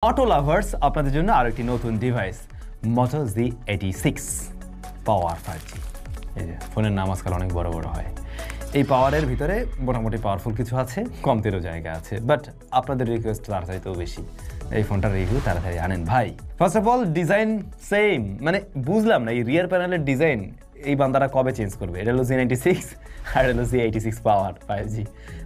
Auto lovers আপনাদের জন্য আরো একটি নতুন ডিভাইস Moto Z86 পাওয়ার 5G। এই যে ফোনের নাম আজকাল অনেক বড় বড় হয়। এই পাওয়ারের ভিতরে মোটামুটি পাওয়ারফুল কিছু আছে, কমতেরও জায়গা আছে, বাট আপনাদের রিকোয়েস্ট তার চাইতেও বেশি। এই ফোনটার রিভিউ তাড়াতাড়ি আনেন ভাই। First of all design same, মানে বুঝলাম না এই রিয়ার প্যানেলের ডিজাইন এই বান্দারা কবে চেঞ্জ করবে। এটা হলো Z96 আর এটা হলো Z86 পাওয়ার 5G।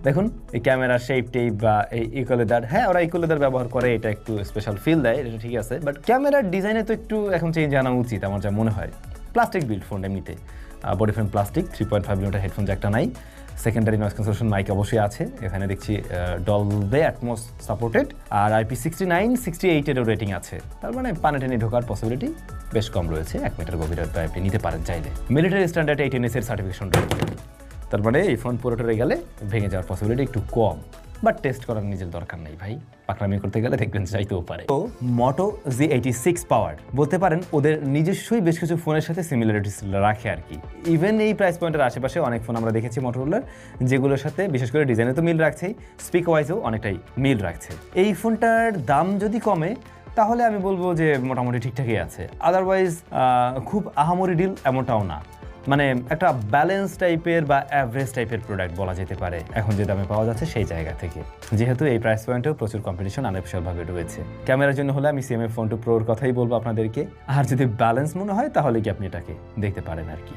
দেখুন এই ক্যামেরার শেপ টেপ বা এই ইকোলেদার, হ্যাঁ ওরা ইকোলেদার ব্যবহার করে, এটা একটু স্পেশাল ফিল দেয়, এটা ঠিক আছে, বাট ক্যামেরার ডিজাইনে তো একটু এখন চেঞ্জ আনা উচিত আমার যা মনে হয়। প্লাস্টিক বিল্ড ফোন এমনিতে, body frame plastic, 3.5 millimetre headphone জ্যাকটা নাই, সেকেন্ডারি নয়েজ ক্যান্সেলেশন মাইক অবশ্যই আছে, এখানে দেখছি ডলবে অ্যাটমস সাপোর্টেড, আর IP69 68 এরও রেটিং আছে, তার মানে পানি টেনে ঢোকার পসিবিলিটি বেশ কম রয়েছে। 1 মিটার গভীরতা আপনি নিতে পারেন চাইলে। মিলিটারি স্ট্যান্ডার্ড 18S এর সার্টিফিকেশন রয়েছে, তার মানে এই ফোন পুরোটা গেলে ভেঙে যাওয়ার পসিবিলিটি একটু কম, বাট টেস্ট করার নিজের দরকার নেই ভাই, পাকড়ামি করতে গেলে দেখবেন চাইতেও পারে। তো Moto Z86 পাওয়ার বলতে পারেন ওদের নিজস্বই বেশ কিছু ফোনের সাথে সিমিলারিটিস রাখে আর কি। ইভেন এই প্রাইস পয়েন্টের আশেপাশে অনেক ফোন আমরা দেখেছি মোটরোলার, যেগুলোর সাথে বিশেষ করে ডিজাইনে তো মিল রাখছেই, স্পিক ওয়াইজও অনেকটাই মিল রাখছে। এই ফোনটার দাম যদি কমে তাহলে আমি বলবো যে মোটামুটি ঠিকঠাকই আছে, আদারওয়াইজ খুব আহামরি ডিল এমনটাও না, মানে একটা ব্যালেন্স টাইপের বা অ্যাভারেজ টাইপের প্রোডাক্ট বলা যেতে পারে এখন যে দামে পাওয়া যাচ্ছে সেই জায়গা থেকে। যেহেতু এই প্রাইস পয়েন্টেও প্রচুর কম্পিটিশন আনঅফিশিয়ালভাবে রয়েছে। ক্যামেরার জন্য হলে আমি CMF Phone 2 Proর কথাই বলবো আপনাদেরকে, আর যদি ব্যালেন্স মনে হয় তাহলে কি আপনি এটাকে দেখতে পারেন আর কি।